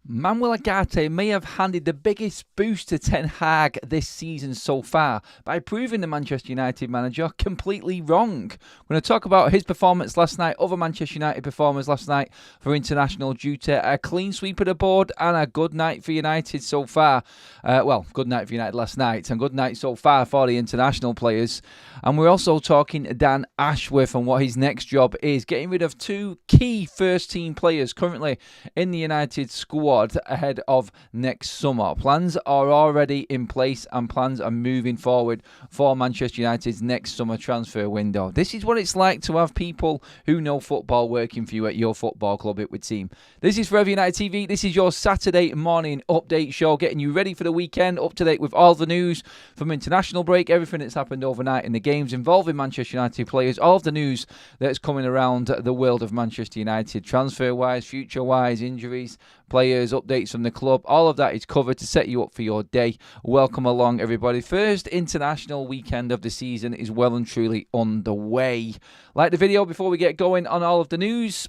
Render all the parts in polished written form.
Manuel Ugarte may have handed the biggest boost to Ten Hag this season so far by proving the Manchester United manager completely wrong. We're going to talk about his performance last night, other Manchester United performers last night for international due to a clean sweep of the board and a good night for United so far. Good night for United last night and good night so far for the international players. And we're also talking Dan Ashworth and what his next job is, getting rid of two key first team players currently in the United squad ahead of next summer. Plans are already in place and plans are moving forward for Manchester United's next summer transfer window. This is what it's like to have people who know football working for you at your football club, it would seem. This is Forever United TV. This is your Saturday morning update show, getting you ready for the weekend, up to date with all the news from international break, everything that's happened overnight in the games involving Manchester United players, all of the news that's coming around the world of Manchester United, transfer-wise, future-wise, injuries, players, updates from the club. All of that is covered to set you up for your day. Welcome along, everybody. First international weekend of the season is well and truly underway. Like the video before we get going on all of the news.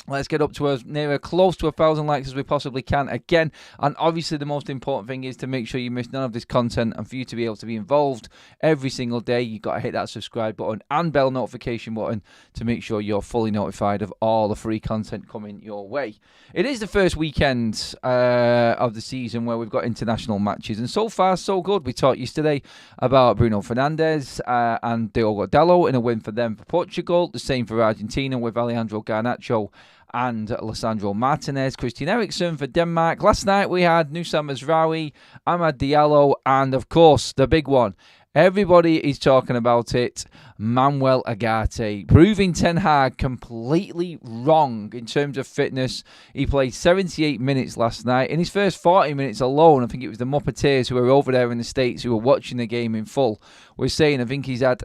Let's get up to close to 1,000 likes as we possibly can again. And obviously the most important thing is to make sure you miss none of this content, and for you to be able to be involved every single day, you've got to hit that subscribe button and bell notification button to make sure you're fully notified of all the free content coming your way. It is the first weekend of the season where we've got international matches, and so far so good. We talked yesterday about Bruno Fernandes and Diogo Dalot in a win for them for Portugal. The same for Argentina with Alejandro Garnacho and Lisandro Martinez. Christian Eriksen for Denmark. Last night we had Nusam Mazraoui, Amad Diallo, and of course the big one. Everybody is talking about it. Manuel Ugarte, proving Ten Hag completely wrong in terms of fitness. He played 78 minutes last night. In his first 40 minutes alone, I think it was the Muppeteers who were over there in the States who were watching the game in full, were saying I think he's had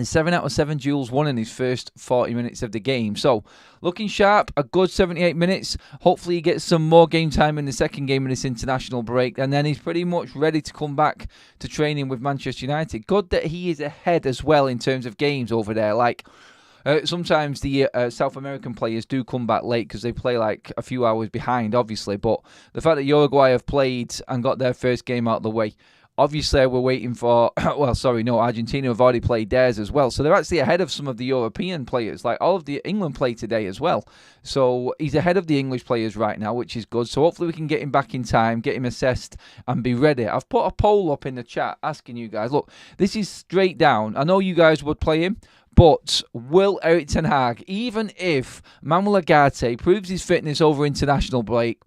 7 out of 7 duels won in his first 40 minutes of the game. So, looking sharp, a good 78 minutes. Hopefully he gets some more game time in the second game of this international break, and then he's pretty much ready to come back to training with Manchester United. Good that he is ahead as well in terms of games over there. Sometimes the South American players do come back late because they play like a few hours behind, obviously. But the fact that Uruguay have played and got their first game out of the way, obviously, we're waiting for, Argentina have already played theirs as well. So they're actually ahead of some of the European players. Like all of the England play today as well. So he's ahead of the English players right now, which is good. So hopefully we can get him back in time, get him assessed and be ready. I've put a poll up in the chat asking you guys, look, this is straight down. I know you guys would play him, but will Erik Ten Hag, even if Manuel Ugarte proves his fitness over international break,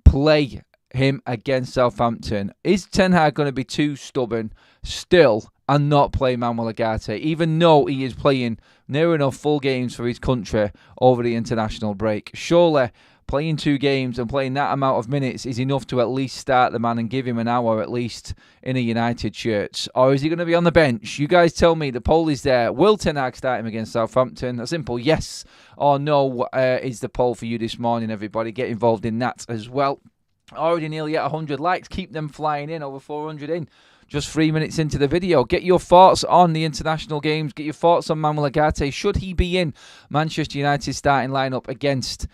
play him against Southampton? Is Ten Hag going to be too stubborn still and not play Manuel Ugarte, even though he is playing near enough full games for his country over the international break? Surely playing 2 games and playing that amount of minutes is enough to at least start the man and give him an hour at least in a United shirt. Or is he going to be on the bench? You guys tell me. The poll is there. Will Ten Hag start him against Southampton? A simple yes or no is the poll for you this morning, everybody. Get involved in that as well. Already nearly at 100 likes. Keep them flying in. Over 400 in. Just 3 minutes into the video. Get your thoughts on the international games. Get your thoughts on Manuel Ugarte. Should he be in Manchester United's starting lineup against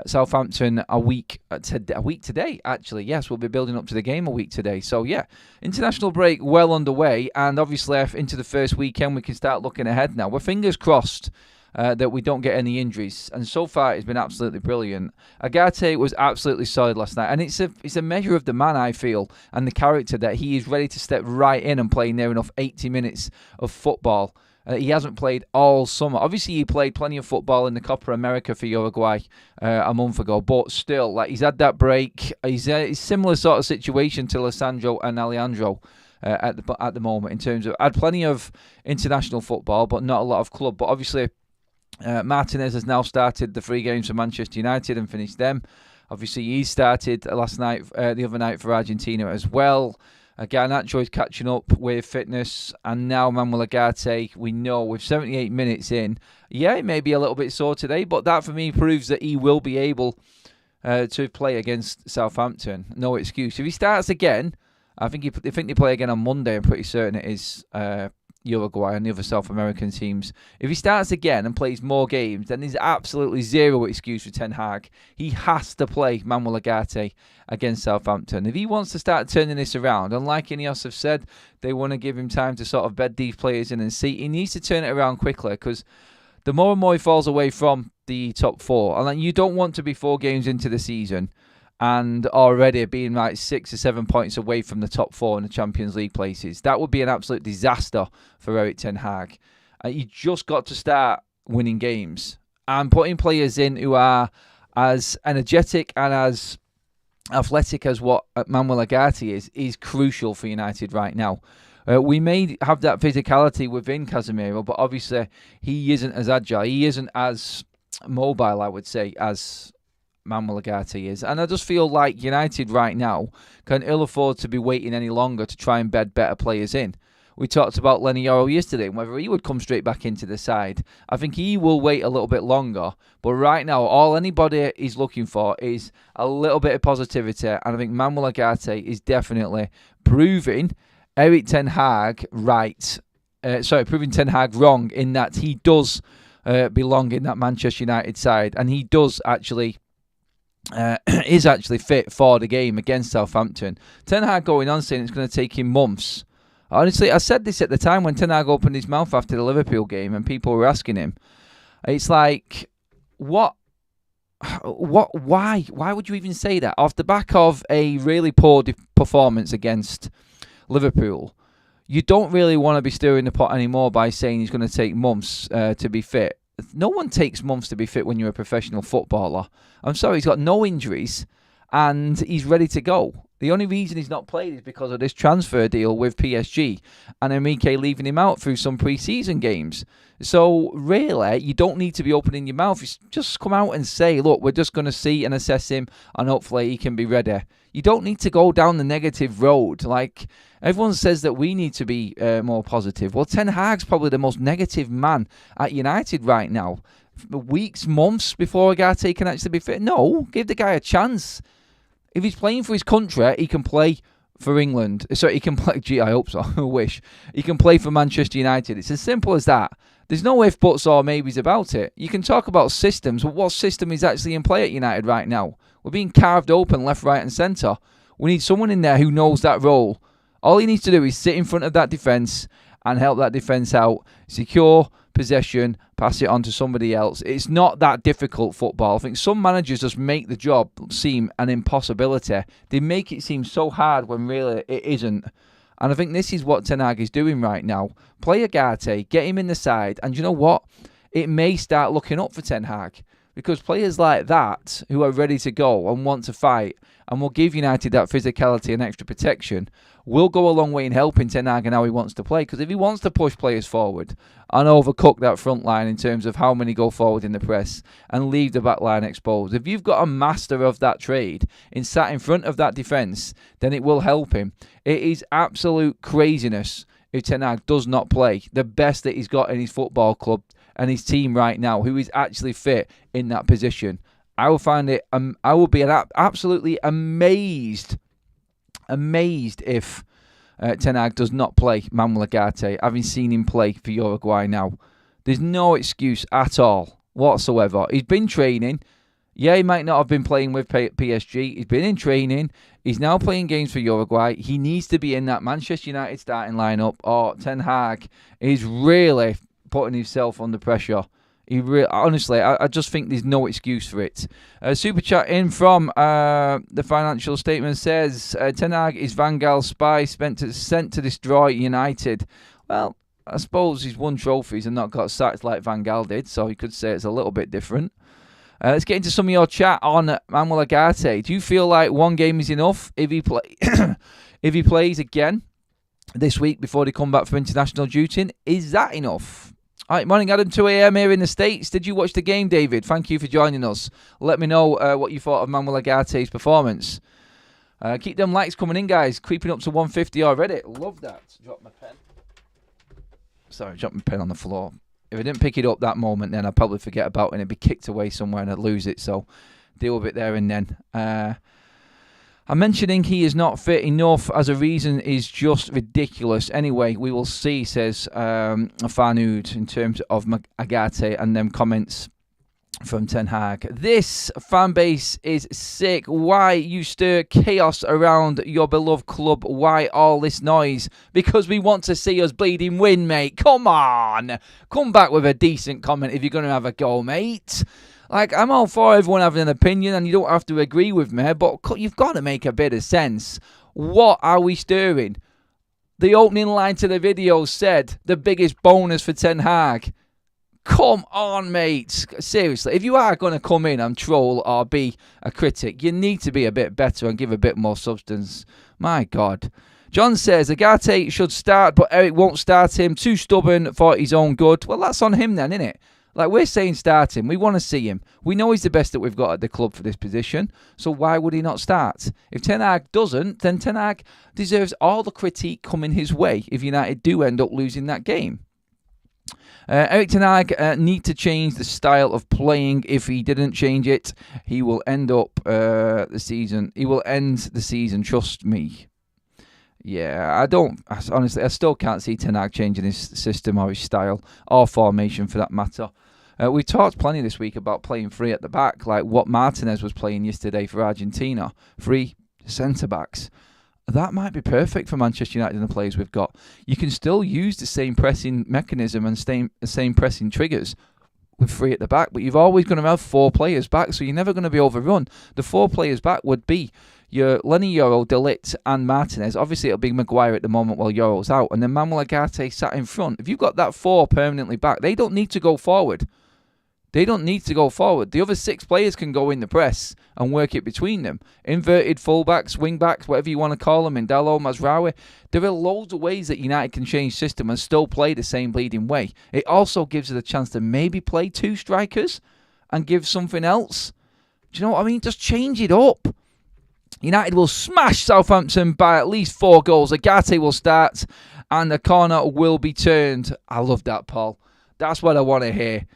Southampton a week today, actually? Yes, we'll be building up to the game a week today. So, yeah, international break well underway. And obviously, into the first weekend, we can start looking ahead now. We're fingers crossed that we don't get any injuries, and so far it's been absolutely brilliant. Ugarte was absolutely solid last night, and it's a measure of the man, I feel, and the character that he is ready to step right in and play near enough 80 minutes of football. He hasn't played all summer. Obviously, he played plenty of football in the Copa America for Uruguay a month ago, but still, like, he's had that break. He's a similar sort of situation to Lisandro and Alejandro at the moment in terms of had plenty of international football, but not a lot of club. But obviously, Martinez has now started the 3 games for Manchester United and finished them. Obviously, he started the other night for Argentina as well. Garnacho is catching up with fitness, and now Manuel Ugarte, we know with 78 minutes in, yeah, it may be a little bit sore today, but that for me proves that he will be able to play against Southampton. No excuse. If he starts again, I think they play again on Monday. I'm pretty certain it is Uruguay and the other South American teams. If he starts again and plays more games, then there's absolutely zero excuse for Ten Hag. He has to play Manuel Ugarte against Southampton. If he wants to start turning this around, and like Ineos have said, they want to give him time to sort of bed these players in and see. He needs to turn it around quickly, because the more and more he falls away from the top four, and you don't want to be 4 games into the season and already being like 6 or 7 points away from the top 4 in the Champions League places. That would be an absolute disaster for Erik Ten Hag. You just got to start winning games and putting players in who are as energetic and as athletic as what Manuel Ugarte is crucial for United right now. We may have that physicality within Casemiro, but obviously he isn't as agile. He isn't as mobile, I would say, as Manuel Ugarte is. And I just feel like United right now can ill afford to be waiting any longer to try and bed better players in. We talked about Lenny Yoro yesterday and whether he would come straight back into the side. I think he will wait a little bit longer. But right now, all anybody is looking for is a little bit of positivity. And I think Manuel Ugarte is definitely proving Erik Ten Hag proving Ten Hag wrong in that he does belong in that Manchester United side. And he does actually is actually fit for the game against Southampton. Ten Hag going on saying it's going to take him months. Honestly, I said this at the time when Ten Hag opened his mouth after the Liverpool game and people were asking him. It's like, why would you even say that? Off the back of a really poor performance against Liverpool, you don't really want to be stirring the pot anymore by saying he's going to take months to be fit. No one takes months to be fit when you're a professional footballer. I'm sorry, he's got no injuries and he's ready to go. The only reason he's not played is because of this transfer deal with PSG and Enrique leaving him out through some pre-season games. So really, you don't need to be opening your mouth. Just come out and say, look, we're just going to see and assess him and hopefully he can be ready. You don't need to go down the negative road. Like, everyone says that we need to be more positive. Well, Ten Hag's probably the most negative man at United right now. Weeks, months before Ugarte can actually be fit. No, give the guy a chance. If he's playing for his country, he can play for England. So he can play, I hope so, I wish. He can play for Manchester United. It's as simple as that. There's no ifs, buts or maybes about it. You can talk about systems, but what system is actually in play at United right now? We're being carved open left, right and centre. We need someone in there who knows that role. All he needs to do is sit in front of that defence and help that defence out, secure possession, pass it on to somebody else. It's not that difficult football. I think some managers just make the job seem an impossibility. They make it seem so hard when really it isn't. And I think this is what Ten Hag is doing right now. Play Ugarte, get him in the side, and you know what? It may start looking up for Ten Hag. Because players like that, who are ready to go and want to fight, and will give United that physicality and extra protection, will go a long way in helping Ten Hag and how he wants to play. Because if he wants to push players forward and overcook that front line in terms of how many go forward in the press and leave the back line exposed, if you've got a master of that trade sat in front of that defence, then it will help him. It is absolute craziness if Ten Hag does not play the best that he's got in his football club and his team right now, who is actually fit in that position. I will find it. I will be absolutely amazed if Ten Hag does not play Manuel Ugarte, having seen him play for Uruguay now. There's no excuse at all whatsoever. He's been training. Yeah, he might not have been playing with PSG. He's been in training. He's now playing games for Uruguay. He needs to be in that Manchester United starting lineup, or Ten Hag is really putting himself under pressure. Honestly, I just think there's no excuse for it. Super chat in from the financial statement says, Ten Hag is Van Gaal's spy sent to destroy United. Well, I suppose he's won trophies and not got sacked like Van Gaal did, so you could say it's a little bit different. Let's get into some of your chat on Manuel Ugarte. Do you feel like one game is enough if he if he plays again this week before they come back for international duty? Is that enough? All right, morning Adam, 2 a.m. here in the States. Did you watch the game, David? Thank you for joining us. Let me know what you thought of Manuel Ugarte's performance. Keep them likes coming in, guys. Creeping up to 150 already. Love that. Drop my pen. Sorry, drop my pen on the floor. If I didn't pick it up that moment, then I'd probably forget about it and it'd be kicked away somewhere and I'd lose it. So deal with it there and then. I'm mentioning he is not fit enough as a reason is just ridiculous. Anyway, we will see, says Farnood, in terms of Ugarte and them comments from Ten Hag. This fan base is sick. Why you stir chaos around your beloved club? Why all this noise? Because we want to see us bleeding win, mate. Come on. Come back with a decent comment if you're going to have a go, mate. Like, I'm all for everyone having an opinion, and you don't have to agree with me, but you've got to make a bit of sense. What are we stirring? The opening line to the video said, the biggest bonus for Ten Hag. Come on, mate. Seriously, if you are going to come in and troll or be a critic, you need to be a bit better and give a bit more substance. My God. John says, Ugarte should start, but Eric won't start him. Too stubborn for his own good. Well, that's on him then, isn't it? Like, we're saying start him. We want to see him. We know he's the best that we've got at the club for this position. So why would he not start? If Ten Hag doesn't, then Ten Hag deserves all the critique coming his way if United do end up losing that game. Eric Ten Hag need to change the style of playing. If he didn't change it, he will end up the season. He will end the season, trust me. Yeah, honestly, I still can't see Ten Hag changing his system or his style or formation for that matter. We talked plenty this week about playing free at the back, like what Martinez was playing yesterday for Argentina. 3 centre-backs. That might be perfect for Manchester United and the players we've got. You can still use the same pressing mechanism and same pressing triggers with 3 at the back, but you've always going to have 4 players back, so you're never going to be overrun. The 4 players back would be your Lenny Yoro, De Ligt and Martinez. Obviously, it'll be Maguire at the moment while Yoro's out, and then Manuel Ugarte sat in front. If you've got that 4 permanently back, they don't need to go forward. They don't need to go forward. The other 6 players can go in the press and work it between them. Inverted fullbacks, wingbacks, whatever you want to call them, Indelo, Mazraoui. There are loads of ways that United can change system and still play the same bleeding way. It also gives us a chance to maybe play 2 strikers and give something else. Do you know what I mean? Just change it up. United will smash Southampton by at least 4 goals. Ugarte will start and the corner will be turned. I love that, Paul. That's what I want to hear.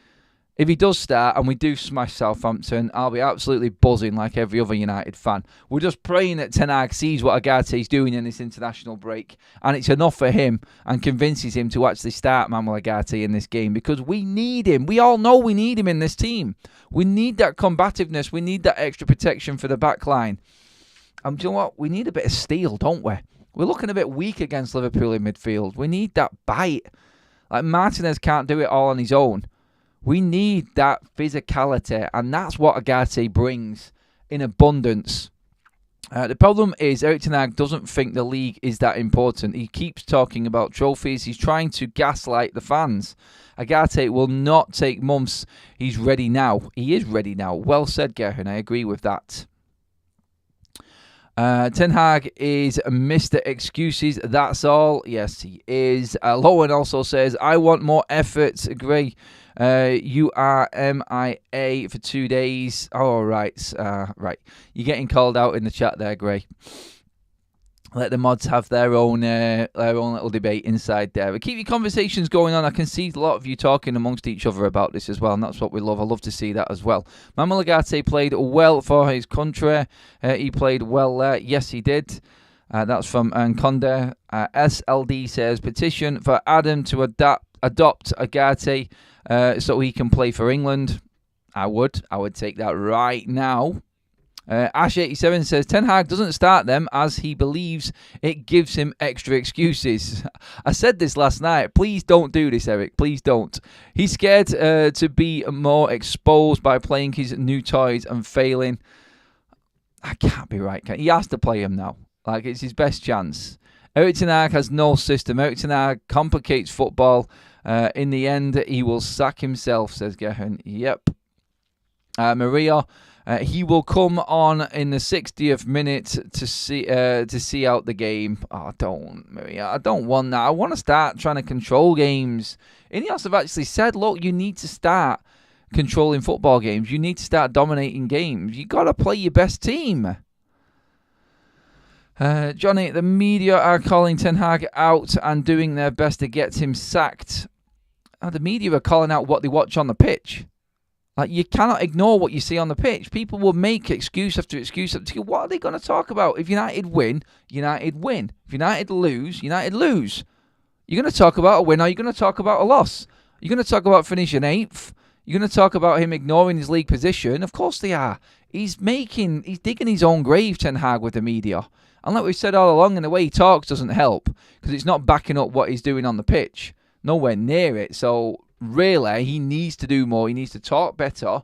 If he does start and we do smash Southampton, I'll be absolutely buzzing like every other United fan. We're just praying that Ten Hag sees what Ugarte's doing in this international break and it's enough for him and convinces him to actually start Manuel Ugarte in this game because we need him. We all know we need him in this team. We need that combativeness. We need that extra protection for the back line. And do you know what? We need a bit of steel, don't we? We're looking a bit weak against Liverpool in midfield. We need that bite. Like Martinez can't do it all on his own. We need that physicality, and that's what Ugarte brings in abundance. The problem is Eric Ten Hag doesn't think the league is that important. He keeps talking about trophies. He's trying to gaslight the fans. Ugarte will not take months. He's ready now. He is ready now. Well said, Gerhan. I agree with that. Ten Hag is Mr. Excuses, that's all. Yes, he is. Lowen also says, I want more effort. Gray, you are MIA for 2 days. Oh, right. Right. You're getting called out in the chat there, Gray. Let the mods have their own little debate inside there. But keep your conversations going on. I can see a lot of you talking amongst each other about this as well, and that's what we love. I love to see that as well. Manuel Ugarte played well for his country. He played well there. Yes, he did. That's from Nkonde. SLD says, petition for Adam to adopt Ugarte so he can play for England. I would take that right now. Ash87 says, Ten Hag doesn't start them as he believes it gives him extra excuses. I said this last night. Please don't do this, Eric. Please don't. He's scared to be more exposed by playing his new toys and failing. I can't be right. He has to play him now. Like, it's his best chance. Eric Ten Hag has no system. Eric Ten Hag complicates football. In the end, he will sack himself, says Gehan. Yep. Maria... he will come on in the 60th minute to see out the game. Oh, Maria. I don't want that. I want to start trying to control games. Ineos have actually said, look, you need to start controlling football games. You need to start dominating games. You got to play your best team. Johnny, the media are calling Ten Hag out and doing their best to get him sacked. The media are calling out what they watch on the pitch. Like, you cannot ignore what you see on the pitch. People will make excuse after excuse. What are they going to talk about? If United win, United win. If United lose, United lose. You're going to talk about a win, or you're going to talk about a loss. You're going to talk about finishing 8th. You're going to talk about him ignoring his league position. Of course they are. He's digging his own grave, Ten Hag, with the media. And like we've said all along, and the way he talks doesn't help, because it's not backing up what he's doing on the pitch. Nowhere near it. So really, he needs to do more. He needs to talk better,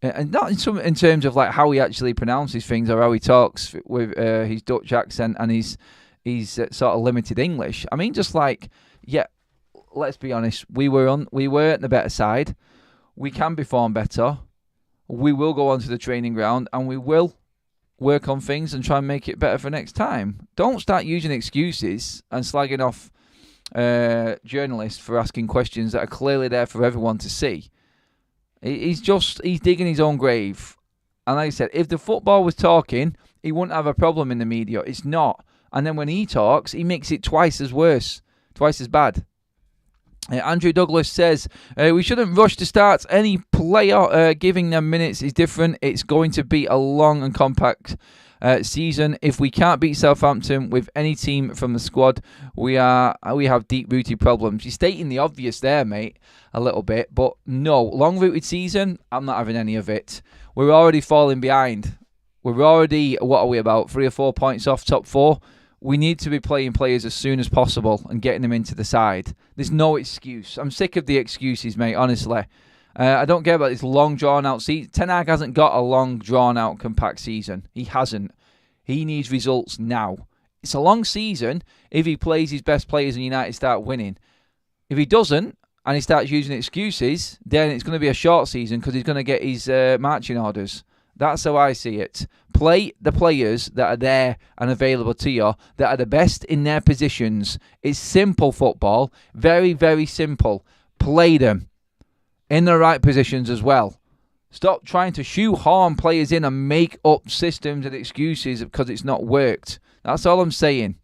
and not in terms of like how he actually pronounces things or how he talks with his Dutch accent and his sort of limited English. I mean, just like, yeah, let's be honest. We were at the better side. We can perform better. We will go onto the training ground and we will work on things and try and make it better for next time. Don't start using excuses and slagging off journalists for asking questions that are clearly there for everyone to see. He's digging his own grave. And like I said, if the football was talking, he wouldn't have a problem in the media. It's not. And then when he talks, he makes it twice as worse, twice as bad. Andrew Douglas says, we shouldn't rush to start any player. Giving them minutes is different. It's going to be a long and compact season. If we can't beat Southampton with any team from the squad, we have deep-rooted problems. You're stating the obvious there, mate, a little bit. But no, long-rooted season, I'm not having any of it. We're already falling behind. We're already, what are we about, 3 or 4 points off top 4? We need to be playing players as soon as possible and getting them into the side. There's no excuse. I'm sick of the excuses, mate, honestly. I don't care about this long, drawn-out season. Ten Hag hasn't got a long, drawn-out, compact season. He hasn't. He needs results now. It's a long season if he plays his best players and United start winning. If he doesn't, and he starts using excuses, then it's going to be a short season because he's going to get his marching orders. That's how I see it. Play the players that are there and available to you, that are the best in their positions. It's simple football. Very, very simple. Play them in the right positions as well. Stop trying to shoehorn players in and make up systems and excuses because it's not worked. That's all I'm saying.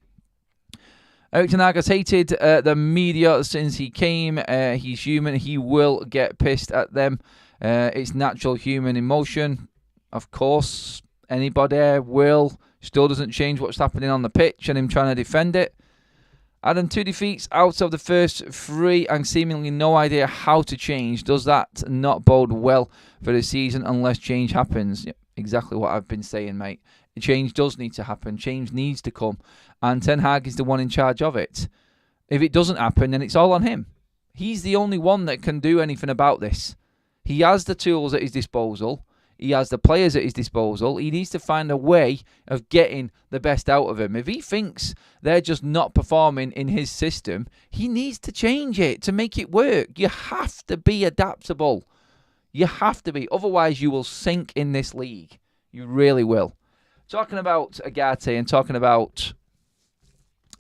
Erik Ten Hag has hated the media since he came. He's human. He will get pissed at them. It's natural human emotion. Of course, anybody will. Still doesn't change what's happening on the pitch and him trying to defend it. Adam, 2 defeats out of the first 3 and seemingly no idea how to change. Does that not bode well for the season unless change happens? Yep, exactly what I've been saying, mate. Change does need to happen. Change needs to come. And Ten Hag is the one in charge of it. If it doesn't happen, then it's all on him. He's the only one that can do anything about this. He has the tools at his disposal. He has the players at his disposal. He needs to find a way of getting the best out of them. If he thinks they're just not performing in his system, he needs to change it to make it work. You have to be adaptable. You have to be. Otherwise, you will sink in this league. You really will. Talking about Ugarte and talking about,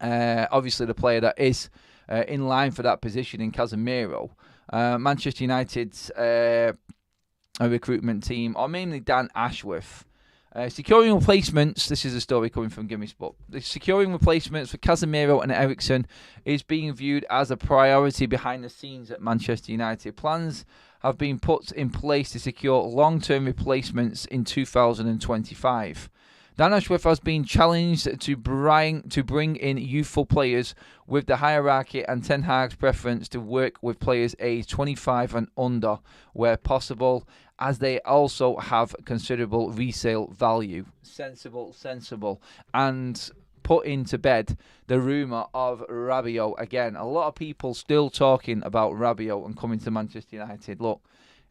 obviously, the player that is in line for that position in Casemiro, Manchester United's a recruitment team, or mainly Dan Ashworth, securing replacements. This is a story coming from Gimme Sport. The securing replacements for Casemiro and Eriksen is being viewed as a priority behind the scenes at Manchester United. Plans have been put in place to secure long-term replacements in 2025. Dan Ashworth has been challenged to bring in youthful players with the hierarchy and Ten Hag's preference to work with players aged 25 and under where possible, as they also have considerable resale value. Sensible. And put into bed the rumour of Rabiot again. A lot of people still talking about Rabiot and coming to Manchester United. Look,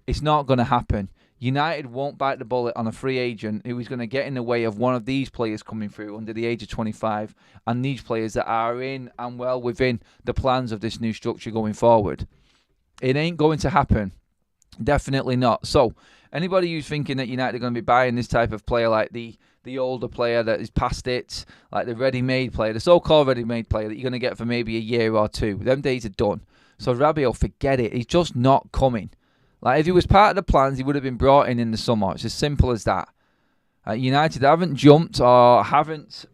it's not going to happen. United won't bite the bullet on a free agent who is going to get in the way of one of these players coming through under the age of 25 and these players that are in and well within the plans of this new structure going forward. It ain't going to happen. Definitely not. So, anybody who's thinking that United are going to be buying this type of player, like the older player that is past it, like the ready-made player, the so-called ready-made player that you're going to get for maybe a year or two, them days are done. So Rabiot, forget it. He's just not coming. Like, if he was part of the plans, he would have been brought in the summer. It's as simple as that. United haven't jumped or haven't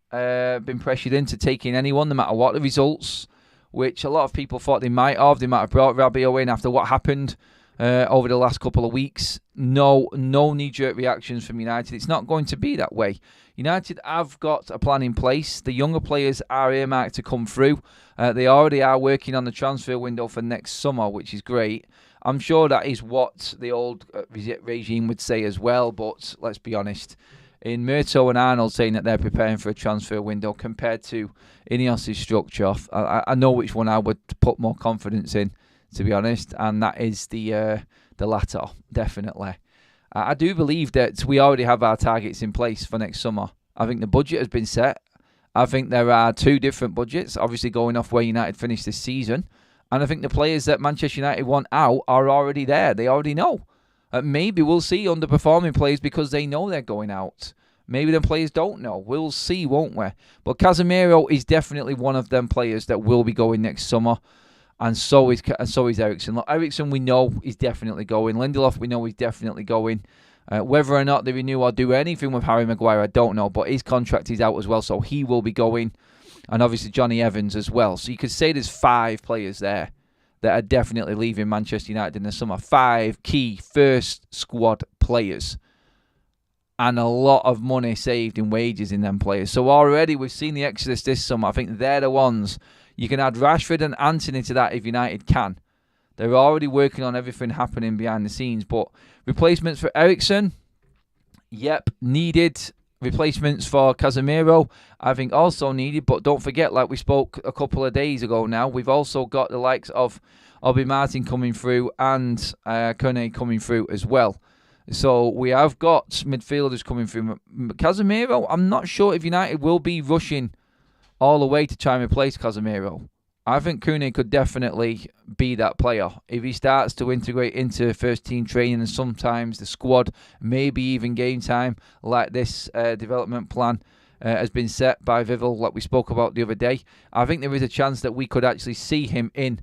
been pressured into taking anyone, no matter what the results, which a lot of people thought they might have. They might have brought Rabiot in after what happened over the last couple of weeks. No knee-jerk reactions from United. It's not going to be that way. United have got a plan in place. The younger players are earmarked to come through. They already are working on the transfer window for next summer, which is great. I'm sure that is what the old regime would say as well, but let's be honest. In Murto and Arnold saying that they're preparing for a transfer window compared to Ineos' structure, I know which one I would put more confidence in, to be honest, and that is the latter, definitely. I do believe that we already have our targets in place for next summer. I think the budget has been set. I think there are 2 different budgets, obviously going off where United finished this season. And I think the players that Manchester United want out are already there. They already know. Maybe we'll see underperforming players because they know they're going out. Maybe the players don't know. We'll see, won't we? But Casemiro is definitely one of them players that will be going next summer. And so is Eriksen. Look, Eriksen we know is definitely going. Lindelof we know is definitely going. Whether or not they renew or do anything with Harry Maguire, I don't know. But his contract is out as well, so he will be going. And obviously Johnny Evans as well. So you could say there's 5 players there that are definitely leaving Manchester United in the summer. 5 key first squad players. And a lot of money saved in wages in them players. So already we've seen the exodus this summer. I think they're the ones. You can add Rashford and Antony to that if United can. They're already working on everything happening behind the scenes. But replacements for Eriksen, yep, needed. Replacements for Casemiro, I think also needed. But don't forget, like we spoke a couple of days ago now, we've also got the likes of Obi Martin coming through and Kone coming through as well. So we have got midfielders coming through. Casemiro, I'm not sure if United will be rushing all the way to try and replace Casemiro. I think Kone could definitely be that player. If he starts to integrate into first team training and sometimes the squad, maybe even game time, like this development plan has been set by Vival, like we spoke about the other day, I think there is a chance that we could actually see him in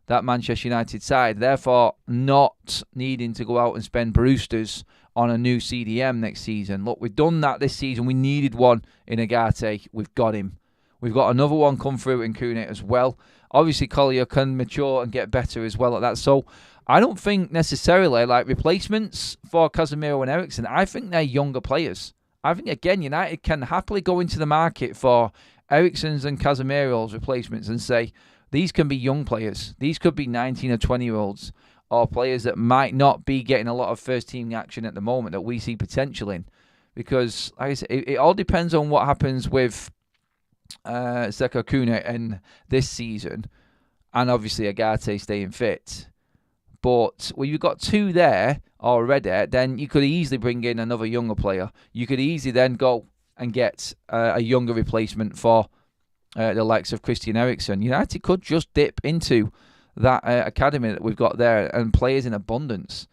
that Manchester United side. Therefore, not needing to go out and spend Brewsters on a new CDM next season. Look, we've done that this season. We needed one in Ugarte. We've got him. We've got another one come through in Kone as well. Obviously, Collier can mature and get better as well at that. So I don't think necessarily like replacements for Casemiro and Eriksen. I think they're younger players. I think, again, United can happily go into the market for Eriksen's and Casemiro's replacements and say, these can be young players. These could be 19 or 20-year-olds or players that might not be getting a lot of first-team action at the moment that we see potential in. Because, like I said, it all depends on what happens with Seko Kune in this season, and obviously Ugarte staying fit. But when you've got 2 there already, then you could easily bring in another younger player. You could easily then go and get a younger replacement for the likes of Christian Eriksen. United could just dip into that academy that we've got there and players in abundance.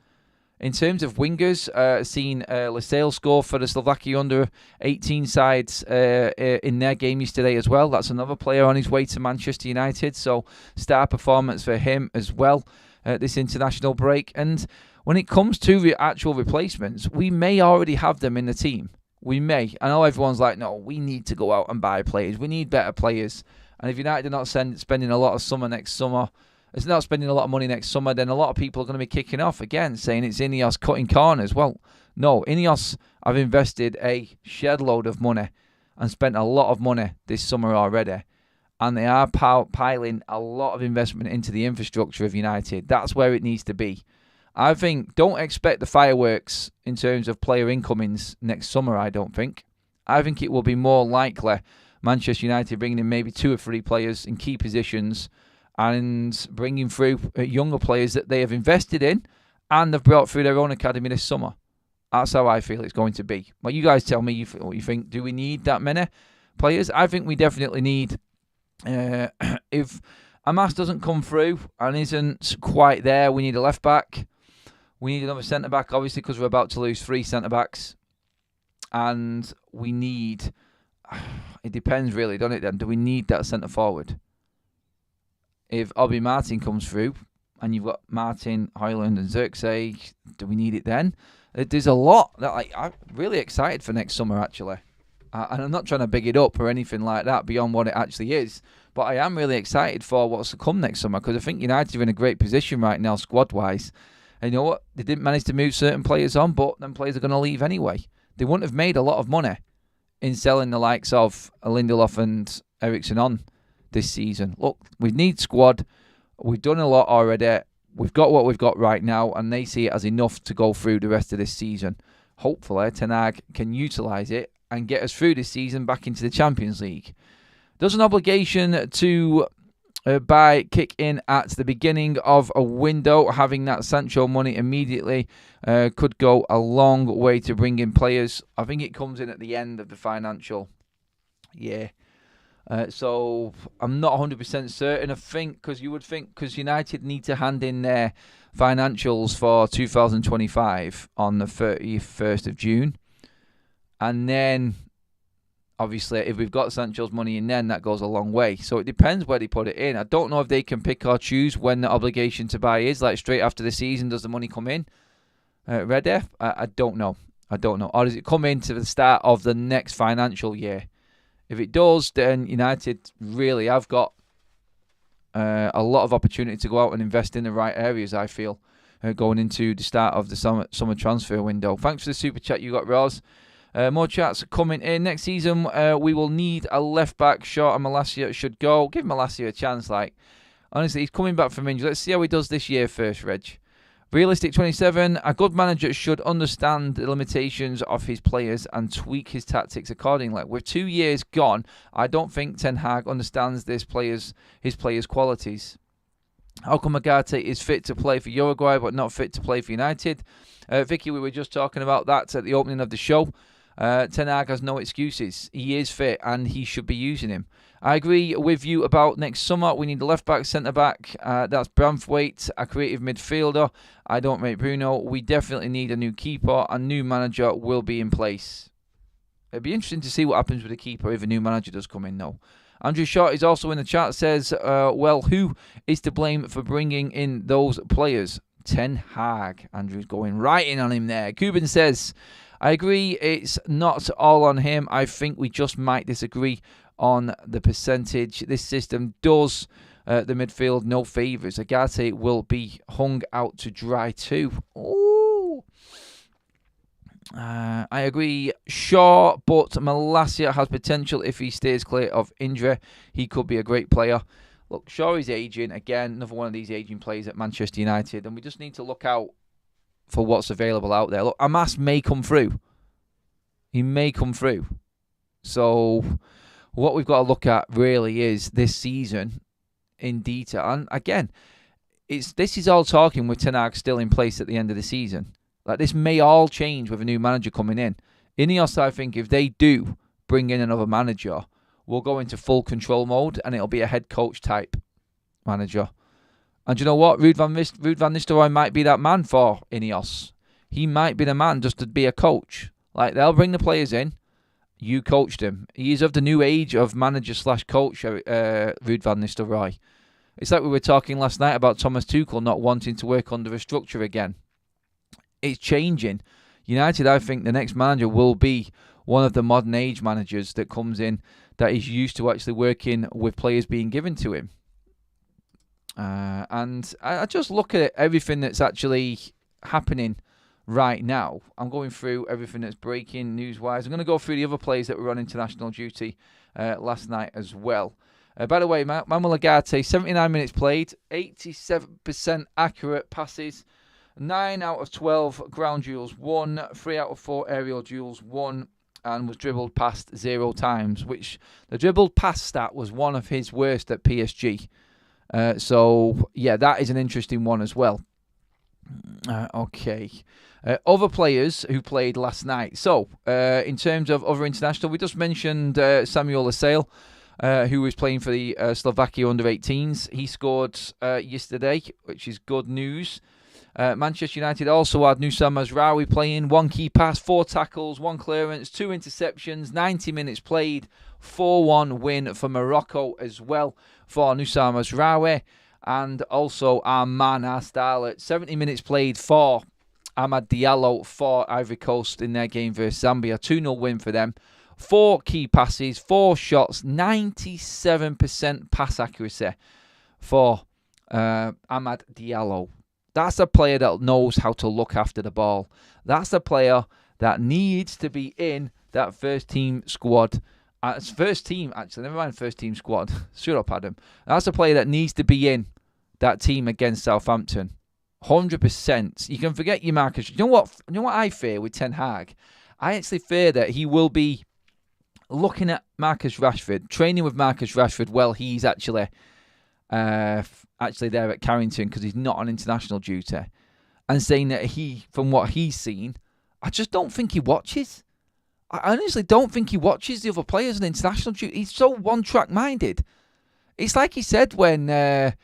In terms of wingers, seen Lascelles score for the Slovakia under-18 sides in their game yesterday as well. That's another player on his way to Manchester United. So star performance for him as well this international break. And when it comes to actual replacements, we may already have them in the team. We may. I know everyone's like, no, we need to go out and buy players. We need better players. And if United are not spending a lot of it's not spending a lot of money next summer, then a lot of people are going to be kicking off again, saying it's Ineos cutting corners. Well, no, Ineos have invested a shed load of money and spent a lot of money this summer already. And they are piling a lot of investment into the infrastructure of United. That's where it needs to be. I think, don't expect the fireworks in terms of player incomings next summer, I don't think. I think it will be more likely Manchester United bringing in maybe 2 or 3 players in key positions and bringing through younger players that they have invested in and have brought through their own academy this summer. That's how I feel it's going to be. Well, you guys tell me what you think. Do we need that many players? I think we definitely need... if Amas doesn't come through and isn't quite there, we need a left-back. We need another centre-back, obviously, because we're about to lose 3 centre-backs. And we need... It depends, really, doesn't it, then? Do we need that centre-forward? If Obi Martin comes through and you've got Martin, Højlund and Zirkzee, do we need it then? There's a lot that I'm really excited for next summer, actually. And I'm not trying to big it up or anything like that beyond what it actually is. But I am really excited for what's to come next summer because I think United are in a great position right now, squad-wise. And you know what? They didn't manage to move certain players on, but them players are going to leave anyway. They wouldn't have made a lot of money in selling the likes of Lindelof and Eriksen on this season. Look, we need squad. We've done a lot already. We've got what we've got right now, and they see it as enough to go through the rest of this season. Hopefully, Ten Hag can utilise it and get us through this season back into the Champions League. Does an obligation to buy kick in at the beginning of a window? Having that Sancho money immediately could go a long way to bring in players. I think it comes in at the end of the financial year. So I'm not 100% certain. I think because United need to hand in their financials for 2025 on the 31st of June. And then, obviously, if we've got Sancho's money in then, that goes a long way. So it depends where they put it in. I don't know if they can pick or choose when the obligation to buy is. Like straight after the season, does the money come in? Ready? I don't know. Or does it come into the start of the next financial year? If it does, then United really have got a lot of opportunity to go out and invest in the right areas, I feel, going into the start of the summer transfer window. Thanks for the super chat you got, Roz. More chats coming in. Next season, we will need a left-back. Short and Malacia should go. Give Malacia a chance. Honestly, he's coming back from injury. Let's see how he does this year first, Reg. Realistic 27, a good manager should understand the limitations of his players and tweak his tactics accordingly. With 2 years gone, I don't think Ten Hag understands his players' qualities. How come Ugarte is fit to play for Uruguay but not fit to play for United? Vicky, we were just talking about that at the opening of the show. Ten Hag has no excuses. He is fit and he should be using him. I agree with you about next summer. We need a left-back, centre-back. That's Branthwaite, a creative midfielder. I don't rate Bruno. We definitely need a new keeper. A new manager will be in place. It'd be interesting to see what happens with the keeper if a new manager does come in, though. Andrew Short is also in the chat. Says, well, who is to blame for bringing in those players? Ten Hag. Andrew's going right in on him there. Cuban says, I agree it's not all on him. I think we just might disagree on the percentage. This system does the midfield no favours. Ugarte will be hung out to dry too. Ooh. I agree, sure, but Malacia has potential if he stays clear of injury. He could be a great player. Look, Shaw is ageing. Again, another one of these ageing players at Manchester United, and we just need to look out for what's available out there. Look, Amas may come through. He may come through. So what we've got to look at really is this season in detail. And again, this is all talking with Ten Hag still in place at the end of the season. This may all change with a new manager coming in. Ineos, I think, if they do bring in another manager, we'll go into full control mode and it'll be a head coach type manager. And you know what? Ruud van Nistelrooy might be that man for Ineos. He might be the man just to be a coach. They'll bring the players in. You coached him. He is of the new age of manager/coach, Ruud van Nistelrooy. It's like we were talking last night about Thomas Tuchel not wanting to work under a structure again. It's changing. United, I think the next manager will be one of the modern age managers that comes in that is used to actually working with players being given to him. And I just look at everything that's actually happening right now. I'm going through everything that's breaking news-wise. I'm going to go through the other players that were on international duty last night as well. By the way, Manuel Ugarte, 79 minutes played, 87% accurate passes, 9 out of 12 ground duels won, 3 out of 4 aerial duels won, and was dribbled past 0 times, which the dribbled past stat was one of his worst at PSG. So, yeah, that is an interesting one as well. Okay. Other players who played last night. So, in terms of other international, we just mentioned Samuel Lascelles, who was playing for the Slovakia under-18s. He scored yesterday, which is good news. Manchester United also had Nusa Mazraoui playing. 1 key pass, 4 tackles, 1 clearance, 2 interceptions, 90 minutes played, 4-1 win for Morocco as well for Nusa Mazraoui. And also our starlet, 70 minutes played for Amad Diallo for Ivory Coast in their game versus Zambia. 2-0 win for them. 4 key passes, 4 shots, 97% pass accuracy for Amad Diallo. That's a player that knows how to look after the ball. That's a player that needs to be in that first team squad. First team, actually. Never mind first team squad. Shut up, Adam. That's a player that needs to be in that team against Southampton. 100%. You can forget your Marcus. You know what I fear with Ten Hag? I actually fear that he will be looking at Marcus Rashford, training with Marcus Rashford while he's actually there at Carrington because he's not on international duty, and saying that from what he's seen, I just don't think he watches. I honestly don't think he watches the other players on international duty. He's so one-track minded. It's like he said when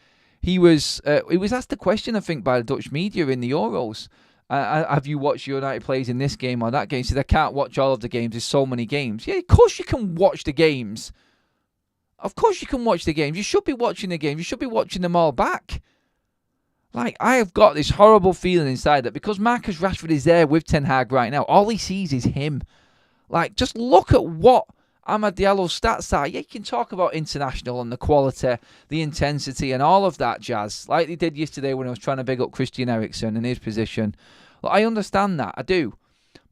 he was asked the question, I think, by the Dutch media in the Euros. Have you watched United players in this game or that game? He said, I can't watch all of the games. There's so many games. Yeah, of course you can watch the games. Of course you can watch the games. You should be watching the games. You should be watching them all back. Like, I have got this horrible feeling inside that because Marcus Rashford is there with Ten Hag right now, all he sees is him. Like, just look at what Amad Diallo's stats are. Yeah, you can talk about international and the quality, the intensity and all of that jazz, like they did yesterday when I was trying to big up Christian Eriksen and his position. Well, I understand that, I do.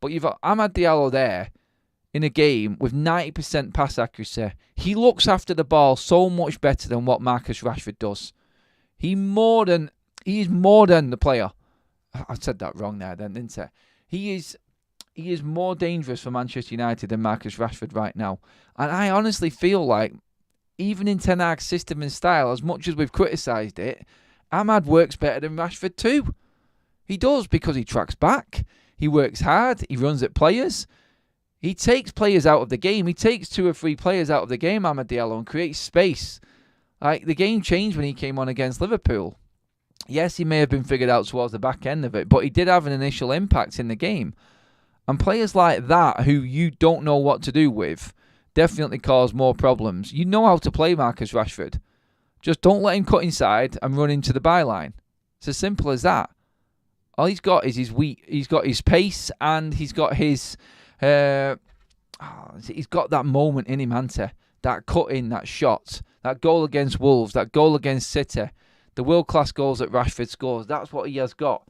But you've got Amad Diallo there in a game with 90% pass accuracy. He looks after the ball so much better than what Marcus Rashford does. He's more than the player. I said that wrong there then, didn't I? He is more dangerous for Manchester United than Marcus Rashford right now. And I honestly feel like, even in Ten Hag's system and style, as much as we've criticised it, Amad works better than Rashford too. He does, because he tracks back, he works hard, he runs at players, he takes players out of the game, he takes 2 or 3 players out of the game, Amad Diallo, and creates space. Like, the game changed when he came on against Liverpool. Yes, he may have been figured out towards the back end of it, but he did have an initial impact in the game. And players like that, who you don't know what to do with, definitely cause more problems. You know how to play Marcus Rashford. Just don't let him cut inside and run into the byline. It's as simple as that. All he's got is he's got his pace, and he's got his he's got that moment in him, Ante. That cut in, that shot, that goal against Wolves, that goal against City, the world-class goals that Rashford scores. That's what he has got.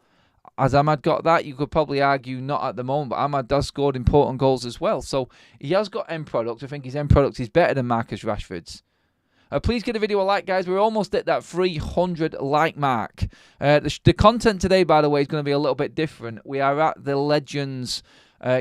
Has Amad got that? You could probably argue not at the moment, but Amad does score important goals as well. So he has got end product. I think his end product is better than Marcus Rashford's. Please give the video a like, guys. We're almost at that 300 like mark. The content today, by the way, is going to be a little bit different. We are at the Legends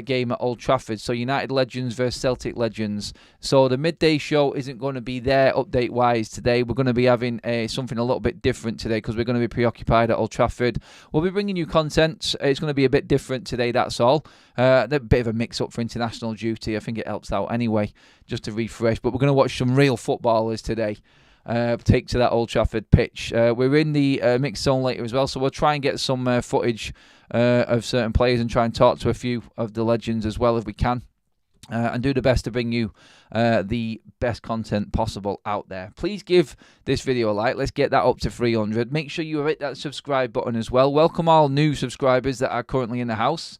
game at Old Trafford. So United Legends versus Celtic Legends. So the midday show isn't going to be there update-wise today. We're going to be having something a little bit different today because we're going to be preoccupied at Old Trafford. We'll be bringing you content. It's going to be a bit different today, that's all. A bit of a mix-up for international duty. I think it helps out anyway, just to refresh. But we're going to watch some real footballers today. Take to that Old Trafford pitch. We're in the mixed zone later as well, so we'll try and get some footage of certain players and try and talk to a few of the legends as well if we can, and do the best to bring you the best content possible out there. Please give this video a like. Let's get that up to 300. Make sure you hit that subscribe button as well. Welcome all new subscribers that are currently in the house.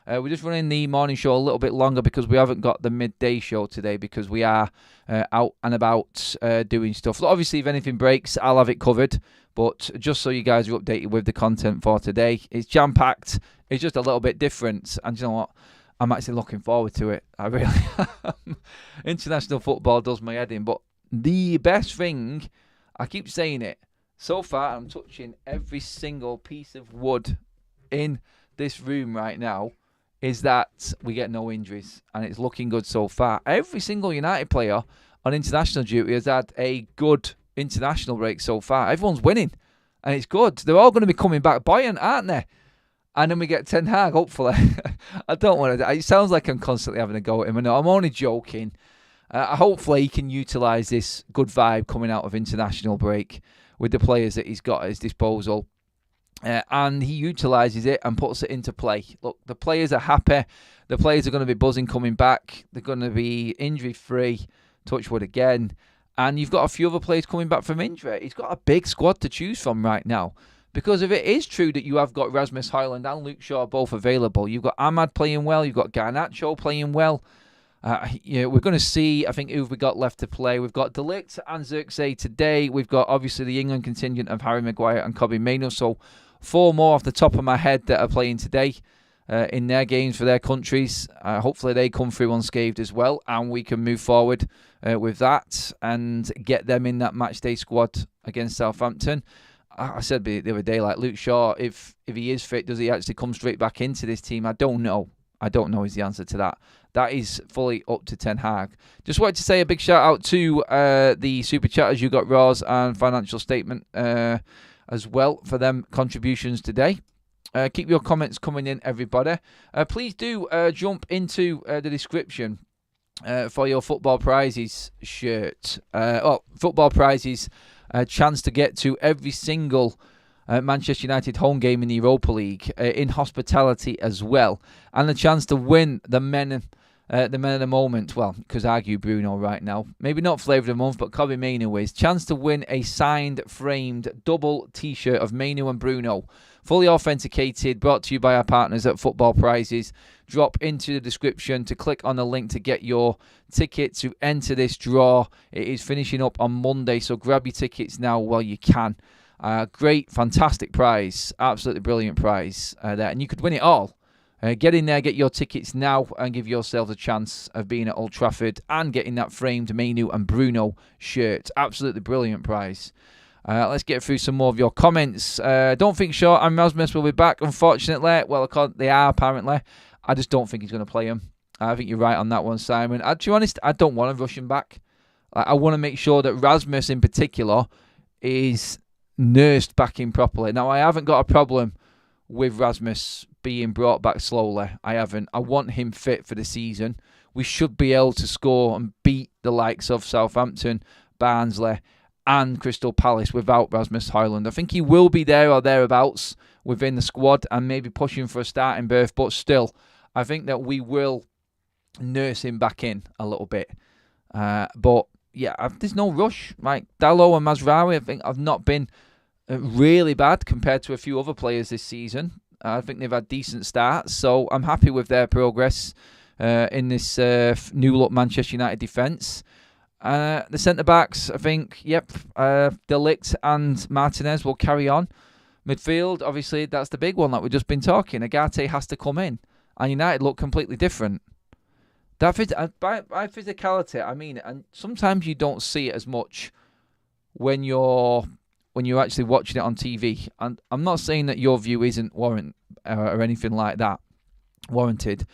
We're just running the morning show a little bit longer because we haven't got the midday show today because we are out and about doing stuff. Obviously, if anything breaks, I'll have it covered. But just so you guys are updated with the content for today, it's jam-packed. It's just a little bit different. And you know what? I'm actually looking forward to it. I really am. International football does my head in. But the best thing, I keep saying it, so far I'm touching every single piece of wood in this room right now, is that we get no injuries, and it's looking good so far. Every single United player on international duty has had a good international break so far. Everyone's winning, and it's good. They're all going to be coming back buoyant, aren't they? And then we get Ten Hag, hopefully. I don't want to... It sounds like I'm constantly having a go at him. I know, I'm only joking. Hopefully he can utilise this good vibe coming out of international break with the players that he's got at his disposal. And he utilises it and puts it into play. Look, the players are happy. The players are going to be buzzing coming back. They're going to be injury-free. Touch wood again. And you've got a few other players coming back from injury. He's got a big squad to choose from right now. Because if it is true that you have got Rasmus Højlund and Luke Shaw both available, you've got Amad playing well, you've got Garnacho playing well. We're going to see, I think, who we got left to play. We've got De Ligt and Zirkzee today. We've got, obviously, the England contingent of Harry Maguire and Kobbie Mainoo. So, 4 more off the top of my head that are playing today in their games for their countries. Hopefully they come through unscathed as well, and we can move forward with that and get them in that matchday squad against Southampton. I said the other day, like Luke Shaw, if he is fit, does he actually come straight back into this team? I don't know. I don't know is the answer to that. That is fully up to Ten Hag. Just wanted to say a big shout out to the Super Chatters, You Got Raws and Financial Statement as well for them contributions today. Keep your comments coming in, everybody. Please do jump into the description for your Football Prizes shirt. Football Prizes, a chance to get to every single Manchester United home game in the Europa League, in hospitality as well, and the chance to win the men of the moment. Well, because argue Bruno right now, maybe not flavour of the month, but Kobbie Mainoo is. Chance to win a signed, framed double T-shirt of Mainoo and Bruno, fully authenticated, brought to you by our partners at Football Prizes. Drop into the description to click on the link to get your ticket to enter this draw. It is finishing up on Monday, so grab your tickets now while you can. Great, fantastic prize, absolutely brilliant prize there, and you could win it all. Get in there, get your tickets now, and give yourselves a chance of being at Old Trafford and getting that framed Mainoo and Bruno shirt. Absolutely brilliant prize. Let's get through some more of your comments. Don't think Shaw and Rasmus will be back, unfortunately. Well, they are apparently. I just don't think he's going to play him. I think you're right on that one, Simon. To be honest, I don't want to rush him back. I want to make sure that Rasmus in particular is nursed back in properly. Now, I haven't got a problem with Rasmus being brought back slowly. I haven't. I want him fit for the season. We should be able to score and beat the likes of Southampton, Barnsley and Crystal Palace without Rasmus Højlund. I think he will be there or thereabouts within the squad and maybe pushing for a starting berth, but still, I think that we will nurse him back in a little bit. But yeah, there's no rush. Like Dalot and Mazraoui, I think I've not been really bad compared to a few other players this season. I think they've had decent starts, so I'm happy with their progress in this new look Manchester United defence. The centre-backs, I think, De Ligt and Martinez will carry on. Midfield, obviously, that's the big one that we've just been talking. Ugarte has to come in, and United look completely different. By physicality, I mean it, and sometimes you don't see it as much when you're actually watching it on TV. And I'm not saying that your view isn't warranted or anything like that, warranted.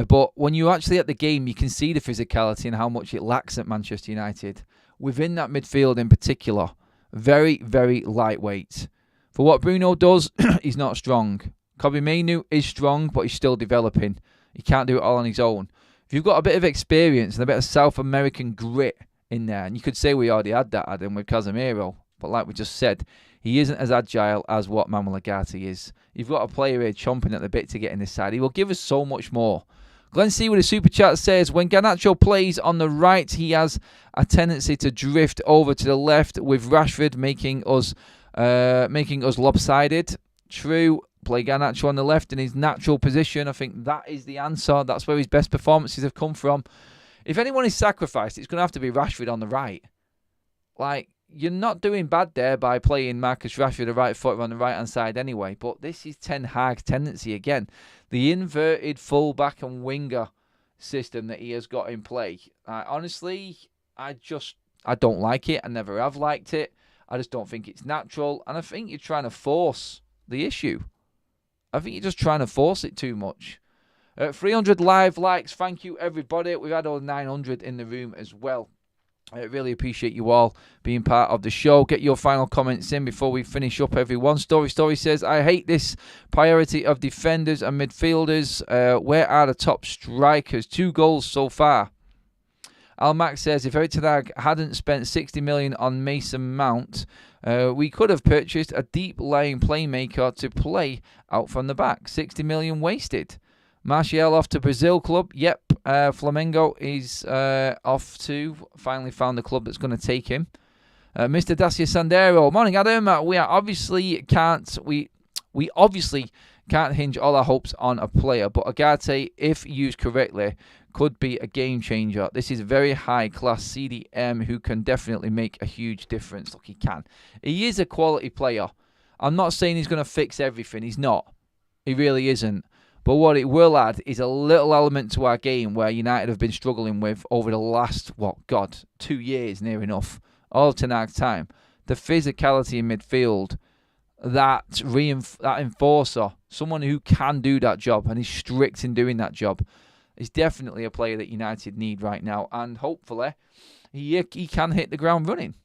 But when you're actually at the game, you can see the physicality and how much it lacks at Manchester United. Within that midfield in particular, very, very lightweight. For what Bruno does, he's not strong. Kobbie Mainoo is strong, but he's still developing. He can't do it all on his own. If you've got a bit of experience and a bit of South American grit in there, and you could say we already had that, Adam, with Casemiro, but like we just said, he isn't as agile as what Manuel Ugarte is. You've got a player here chomping at the bit to get in this side. He will give us so much more. Glenn C with a super chat says, when Garnacho plays on the right, he has a tendency to drift over to the left, with Rashford making us lopsided. True. Play Garnacho on the left in his natural position. I think that is the answer. That's where his best performances have come from. If anyone is sacrificed, it's going to have to be Rashford on the right. Like, you're not doing bad there by playing Marcus Rashford the right foot on the right-hand side anyway. But this is Ten Hag's tendency again. The inverted full-back and winger system that he has got in play. Honestly, I don't like it. I never have liked it. I just don't think it's natural. And I think you're trying to force the issue. I think you're just trying to force it too much. 300 live likes. Thank you, everybody. We've had over 900 in the room as well. I really appreciate you all being part of the show. Get your final comments in before we finish up, everyone. Story says, I hate this priority of defenders and midfielders. Where are the top strikers? 2 goals so far. Al Max says, if Erik Ten Hag hadn't spent 60 million on Mason Mount, we could have purchased a deep-lying playmaker to play out from the back. 60 million wasted. Martial off to Brazil club. Yep, Flamengo is off to. Finally found the club that's going to take him. Mr. Dacia Sandero. Morning, Adam. We obviously can't hinge all our hopes on a player, but Ugarte, if used correctly, could be a game changer. This is a very high-class CDM who can definitely make a huge difference. Look, he can. He is a quality player. I'm not saying he's going to fix everything. He's not. He really isn't. But what it will add is a little element to our game where United have been struggling with over the last, 2 years near enough, all Ten Hag's time. The physicality in midfield, that enforcer, someone who can do that job and is strict in doing that job, is definitely a player that United need right now. And hopefully he can hit the ground running.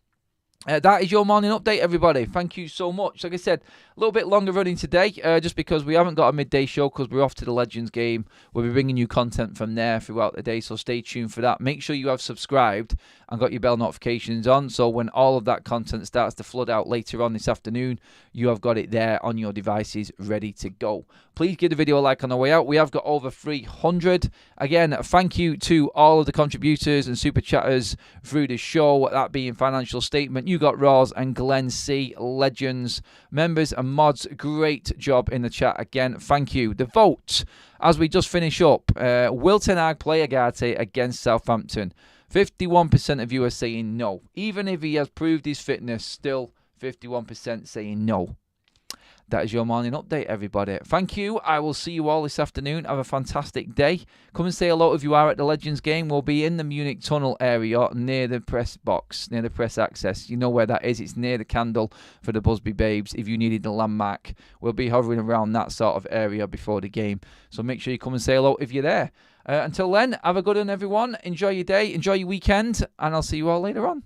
That is your morning update, everybody. Thank you so much. Like I said, a little bit longer running today, just because we haven't got a midday show because we're off to the Legends game. We'll be bringing you content from there throughout the day, so stay tuned for that. Make sure you have subscribed and got your bell notifications on, so when all of that content starts to flood out later on this afternoon, you have got it there on your devices ready to go. Please give the video a like on the way out. We have got over 300. Again, thank you to all of the contributors and super chatters through the show, that being Financial Statement, You Got Raws and Glenn C, legends, members and mods. Great job in the chat again. Thank you. The vote, as we just finish up, will Ten Hag play Ugarte against Southampton? 51% of you are saying no. Even if he has proved his fitness, still 51% saying no. That is your morning update, everybody. Thank you. I will see you all this afternoon. Have a fantastic day. Come and say hello if you are at the Legends game. We'll be in the Munich tunnel area near the press box, near the press access. You know where that is. It's near the candle for the Busby Babes. If you needed the landmark, we'll be hovering around that sort of area before the game. So make sure you come and say hello if you're there. Until then, have a good one, everyone. Enjoy your day. Enjoy your weekend. And I'll see you all later on.